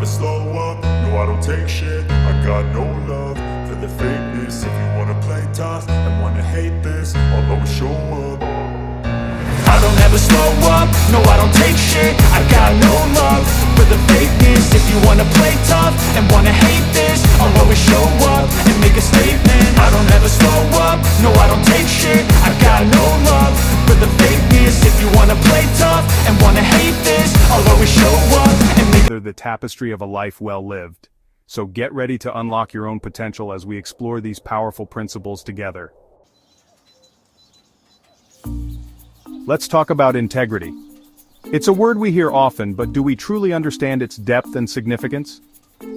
slow up, no I don't take shit. I got no love for the fakeness. If you wanna play tough and wanna hate this, I'll always show up. I don't ever slow up, no I don't take shit. I got no love for the fakeness. If you wanna play tough and wanna hate this, I'll always show up and make a statement. I don't ever slow up, no I don't take shit. I got no love for the fakeness. If you wanna play tough and wanna hate this, I'll always show up and make The tapestry of a life well lived. So get ready to unlock your own potential as we explore these powerful principles together. Let's talk about integrity. It's a word we hear often, but do we truly understand its depth and significance?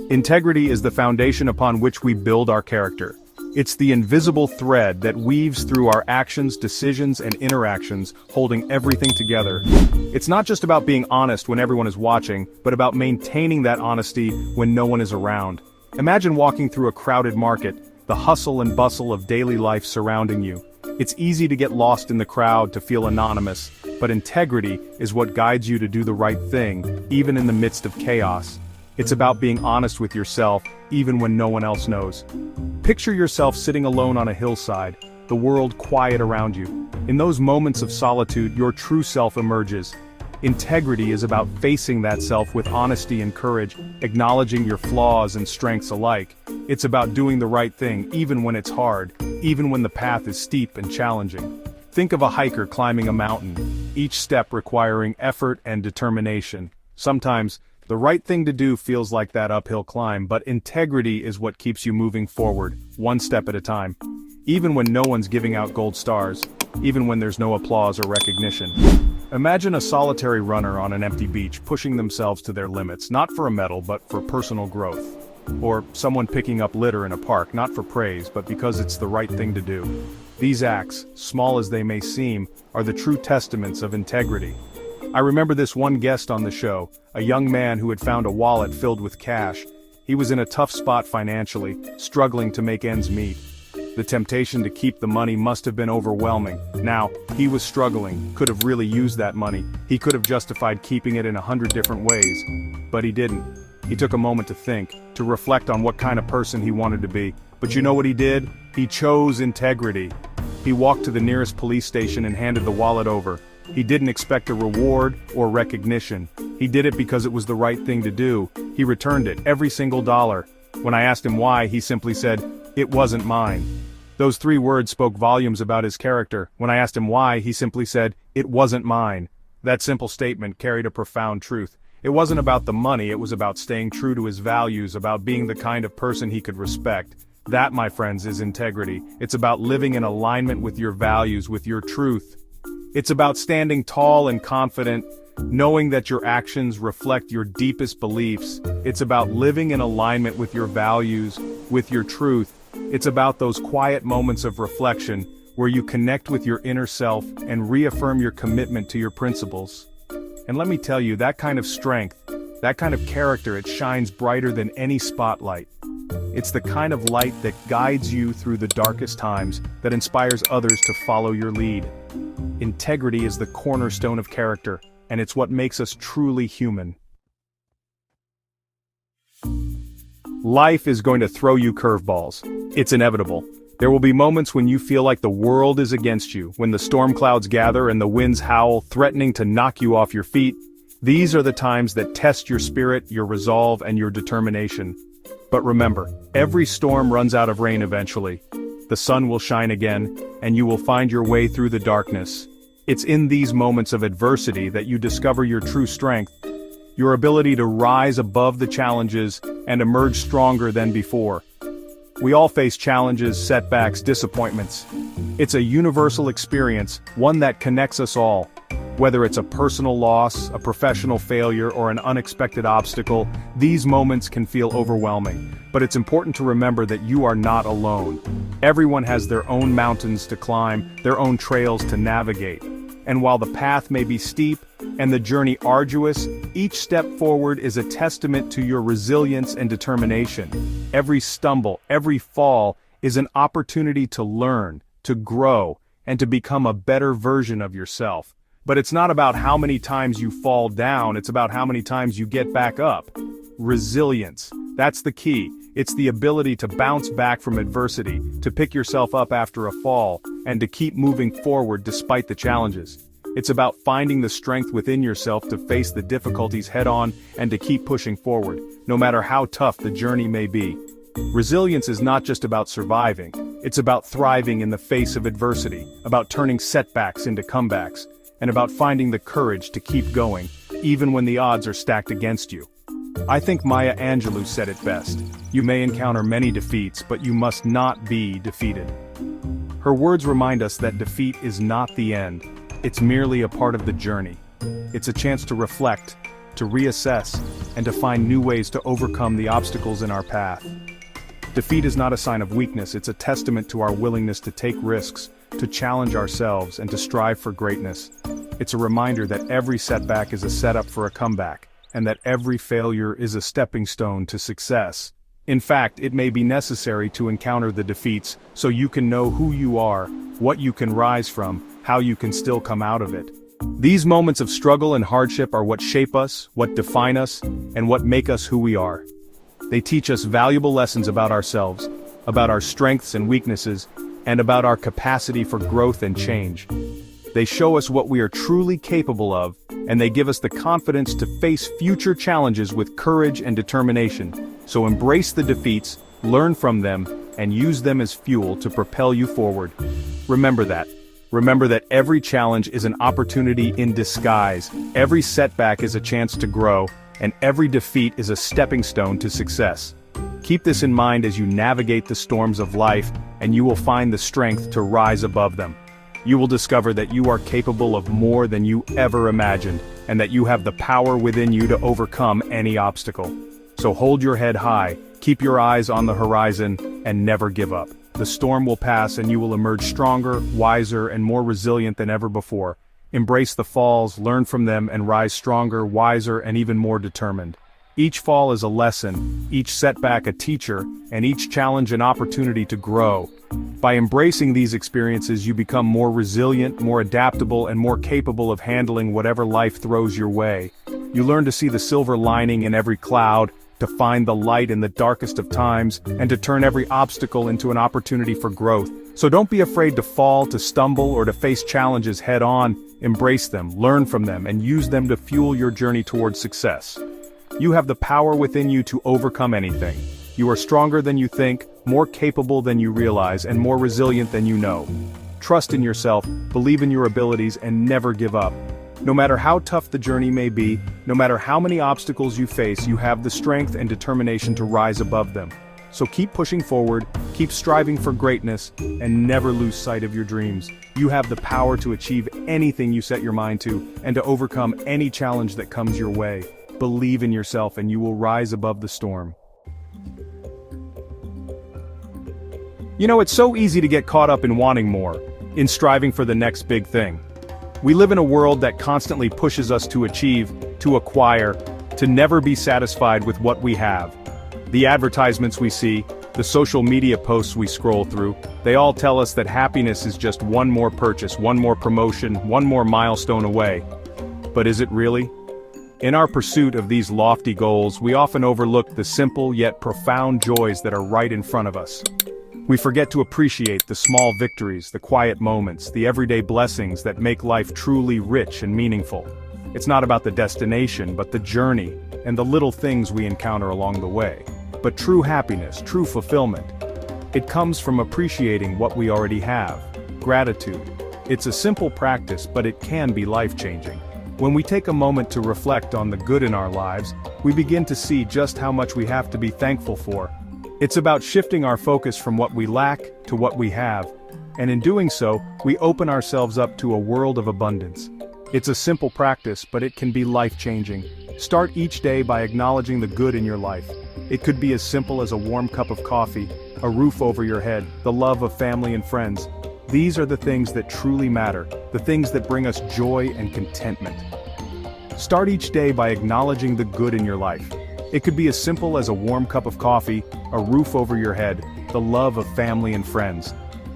Integrity is the foundation upon which we build our character. It's the invisible thread that weaves through our actions, decisions, and interactions, holding everything together. It's not just about being honest when everyone is watching, but about maintaining that honesty when no one is around. Imagine walking through a crowded market, the hustle and bustle of daily life surrounding you. It's easy to get lost in the crowd, to feel anonymous, but integrity is what guides you to do the right thing, even in the midst of chaos. It's about being honest with yourself, even when no one else knows. Picture yourself sitting alone on a hillside, the world quiet around you. In those moments of solitude, your true self emerges. Integrity is about facing that self with honesty and courage, acknowledging your flaws and strengths alike. It's about doing the right thing, even when it's hard, even when the path is steep and challenging. Think of a hiker climbing a mountain, each step requiring effort and determination. Sometimes, the right thing to do feels like that uphill climb, but integrity is what keeps you moving forward, one step at a time. Even when no one's giving out gold stars, even when there's no applause or recognition. Imagine a solitary runner on an empty beach pushing themselves to their limits, not for a medal but for personal growth. Or someone picking up litter in a park, not for praise but because it's the right thing to do. These acts, small as they may seem, are the true testaments of integrity. I remember this one guest on the show, a young man who had found a wallet filled with cash. He was in a tough spot financially, struggling to make ends meet. The temptation to keep the money must have been overwhelming. Now, he was struggling, could have really used that money. He could have justified keeping it in 100 different ways. But he didn't. He took a moment to think, to reflect on what kind of person he wanted to be. But you know what he did? He chose integrity. He walked to the nearest police station and handed the wallet over. He didn't expect a reward or recognition. He did it because it was the right thing to do. He returned it, every single dollar. When I asked him why, he simply said, "It wasn't mine." Those 3 words spoke volumes about his character. When I asked him why, he simply said, "It wasn't mine." That simple statement carried a profound truth. It wasn't about the money, it was about staying true to his values, about being the kind of person he could respect. That, my friends, is integrity. It's about living in alignment with your values, with your truth. It's about standing tall and confident, knowing that your actions reflect your deepest beliefs. It's about living in alignment with your values, with your truth. It's about those quiet moments of reflection, where you connect with your inner self and reaffirm your commitment to your principles. And let me tell you, that kind of strength, that kind of character, it shines brighter than any spotlight. It's the kind of light that guides you through the darkest times, that inspires others to follow your lead. Integrity is the cornerstone of character, and it's what makes us truly human. Life is going to throw you curveballs. It's inevitable. There will be moments when you feel like the world is against you, when the storm clouds gather and the winds howl, threatening to knock you off your feet. These are the times that test your spirit, your resolve, and your determination. But remember, every storm runs out of rain eventually. The sun will shine again, and you will find your way through the darkness. It's in these moments of adversity that you discover your true strength, your ability to rise above the challenges and emerge stronger than before. We all face challenges, setbacks, disappointments. It's a universal experience, one that connects us all. Whether it's a personal loss, a professional failure, or an unexpected obstacle, these moments can feel overwhelming. But it's important to remember that you are not alone. Everyone has their own mountains to climb, their own trails to navigate. And while the path may be steep and the journey arduous, each step forward is a testament to your resilience and determination. Every stumble, every fall, is an opportunity to learn, to grow, and to become a better version of yourself. But it's not about how many times you fall down, it's about how many times you get back up. Resilience. That's the key. It's the ability to bounce back from adversity, to pick yourself up after a fall, and to keep moving forward despite the challenges. It's about finding the strength within yourself to face the difficulties head-on and to keep pushing forward, no matter how tough the journey may be. Resilience is not just about surviving, it's about thriving in the face of adversity, about turning setbacks into comebacks, and about finding the courage to keep going, even when the odds are stacked against you. I think Maya Angelou said it best: "You may encounter many defeats, but you must not be defeated." Her words remind us that defeat is not the end, it's merely a part of the journey. It's a chance to reflect, to reassess, and to find new ways to overcome the obstacles in our path. Defeat is not a sign of weakness, it's a testament to our willingness to take risks, to challenge ourselves, and to strive for greatness. It's a reminder that every setback is a setup for a comeback, and that every failure is a stepping stone to success. In fact, it may be necessary to encounter the defeats so you can know who you are, what you can rise from, how you can still come out of it. These moments of struggle and hardship are what shape us, what define us, and what make us who we are. They teach us valuable lessons about ourselves, about our strengths and weaknesses, and about our capacity for growth and change. They show us what we are truly capable of, and they give us the confidence to face future challenges with courage and determination. So embrace the defeats, learn from them, and use them as fuel to propel you forward. Remember that. Remember that every challenge is an opportunity in disguise, every setback is a chance to grow, and every defeat is a stepping stone to success. Keep this in mind as you navigate the storms of life, and you will find the strength to rise above them. You will discover that you are capable of more than you ever imagined, and that you have the power within you to overcome any obstacle. So hold your head high, keep your eyes on the horizon, and never give up. The storm will pass and you will emerge stronger, wiser, and more resilient than ever before. Embrace the falls, learn from them, and rise stronger, wiser, and even more determined. Each fall is a lesson, each setback a teacher, and each challenge an opportunity to grow. By embracing these experiences, you become more resilient, more adaptable, and more capable of handling whatever life throws your way. You learn to see the silver lining in every cloud, to find the light in the darkest of times, and to turn every obstacle into an opportunity for growth. So don't be afraid to fall, to stumble, or to face challenges head-on. Embrace them, learn from them, and use them to fuel your journey towards success. You have the power within you to overcome anything. You are stronger than you think, more capable than you realize, and more resilient than you know. Trust in yourself, believe in your abilities, and never give up. No matter how tough the journey may be, no matter how many obstacles you face, you have the strength and determination to rise above them. So keep pushing forward, keep striving for greatness, and never lose sight of your dreams. You have the power to achieve anything you set your mind to, and to overcome any challenge that comes your way. Believe in yourself and you will rise above the storm. You know, it's so easy to get caught up in wanting more, in striving for the next big thing. We live in a world that constantly pushes us to achieve, to acquire, to never be satisfied with what we have. The advertisements we see, the social media posts we scroll through, they all tell us that happiness is just one more purchase, one more promotion, one more milestone away. But is it really? In our pursuit of these lofty goals, we often overlook the simple yet profound joys that are right in front of us. We forget to appreciate the small victories, the quiet moments, the everyday blessings that make life truly rich and meaningful. It's not about the destination, but the journey, and the little things we encounter along the way. But true happiness, true fulfillment, it comes from appreciating what we already have. Gratitude. It's a simple practice, but it can be life-changing. When we take a moment to reflect on the good in our lives, we begin to see just how much we have to be thankful for. It's about shifting our focus from what we lack to what we have, and in doing so, we open ourselves up to a world of abundance. It's a simple practice, but it can be life-changing. Start each day by acknowledging the good in your life. It could be as simple as a warm cup of coffee, a roof over your head, the love of family and friends. These are the things that truly matter, the things that bring us joy and contentment. Start each day by acknowledging the good in your life. It could be as simple as a warm cup of coffee, a roof over your head, the love of family and friends.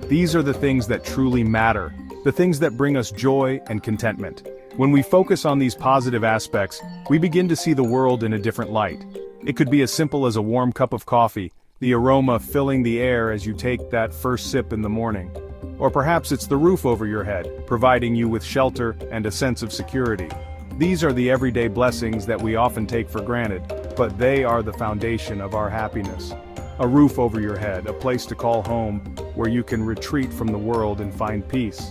These are the things that truly matter, the things that bring us joy and contentment. When we focus on these positive aspects, we begin to see the world in a different light. It could be as simple as a warm cup of coffee, the aroma filling the air as you take that first sip in the morning. Or perhaps it's the roof over your head, providing you with shelter and a sense of security. These are the everyday blessings that we often take for granted, but they are the foundation of our happiness. A roof over your head, a place to call home, where you can retreat from the world and find peace.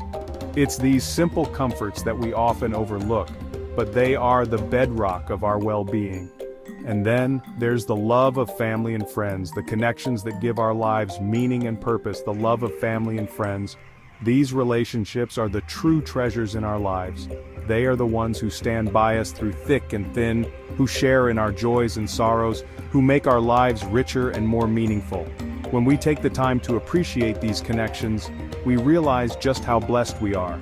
It's these simple comforts that we often overlook, but they are the bedrock of our well-being. And then, there's the love of family and friends, the connections that give our lives meaning and purpose, the love of family and friends. These relationships are the true treasures in our lives. They are the ones who stand by us through thick and thin, who share in our joys and sorrows, who make our lives richer and more meaningful. When we take the time to appreciate these connections, we realize just how blessed we are.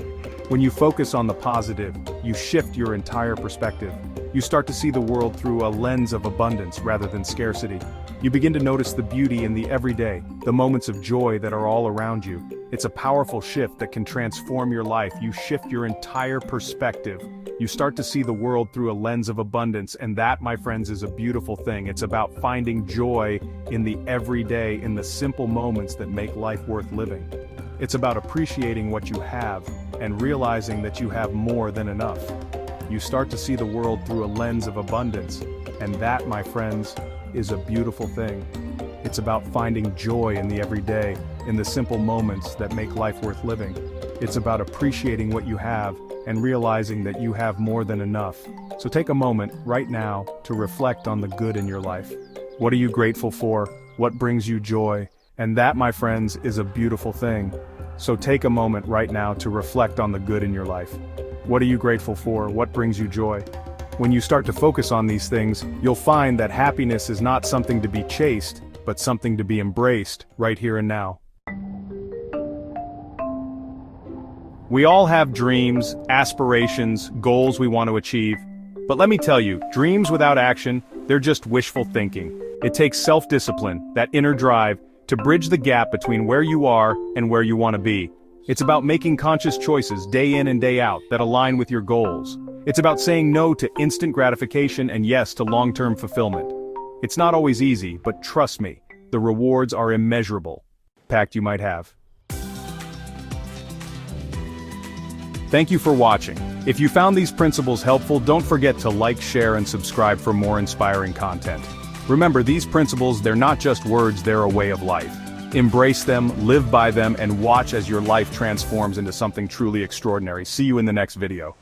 When you focus on the positive, you shift your entire perspective. You start to see the world through a lens of abundance rather than scarcity. You begin to notice the beauty in the everyday, the moments of joy that are all around you. It's a powerful shift that can transform your life. You shift your entire perspective. You start to see the world through a lens of abundance, and that, my friends, is a beautiful thing. It's about finding joy in the everyday, in the simple moments that make life worth living. It's about appreciating what you have and realizing that you have more than enough. You start to see the world through a lens of abundance, and that, my friends, is a beautiful thing. It's about finding joy in the everyday, in the simple moments that make life worth living. It's about appreciating what you have and realizing that you have more than enough. So take a moment right now to reflect on the good in your life. What are you grateful for? What brings you joy? And that, my friends, is a beautiful thing. So take a moment right now to reflect on the good in your life. What are you grateful for? What brings you joy? When you start to focus on these things, you'll find that happiness is not something to be chased, but something to be embraced right here and now. We all have dreams, aspirations, goals we want to achieve. But let me tell you, dreams without action, they're just wishful thinking. It takes self-discipline, that inner drive, to bridge the gap between where you are and where you want to be. It's about making conscious choices day in and day out that align with your goals. It's about saying no to instant gratification and yes to long-term fulfillment. It's not always easy, but trust me, the rewards are immeasurable. Impact you might have. Thank you for watching. If you found these principles helpful, don't forget to like, share, and subscribe for more inspiring content. Remember, these principles, they're not just words, they're a way of life. Embrace them, live by them, and watch as your life transforms into something truly extraordinary. See you in the next video.